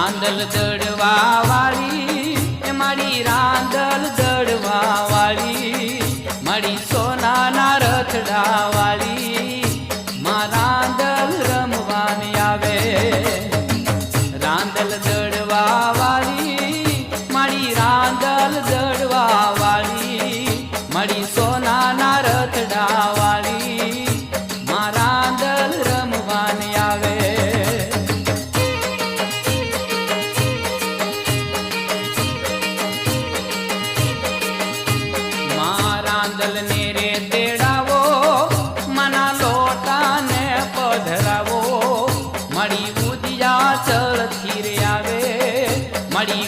રાંદલ દડવા વાળી એ મારી રાંદલ દડવા વાળી મારી સોનાના રથડા વાળી માં રાંદલ રમવાની આવે રાંદલ દડવા વાળી મારી રાંદલ દડવા વાળી મારી સોનાના રથડા વાળી માં રાંદલ રમવાની આવે રાંદલ ને રે તેડાવો મના લોટા ને પધરાવો મળી ઉદિયા ચલથી રે આવે મળી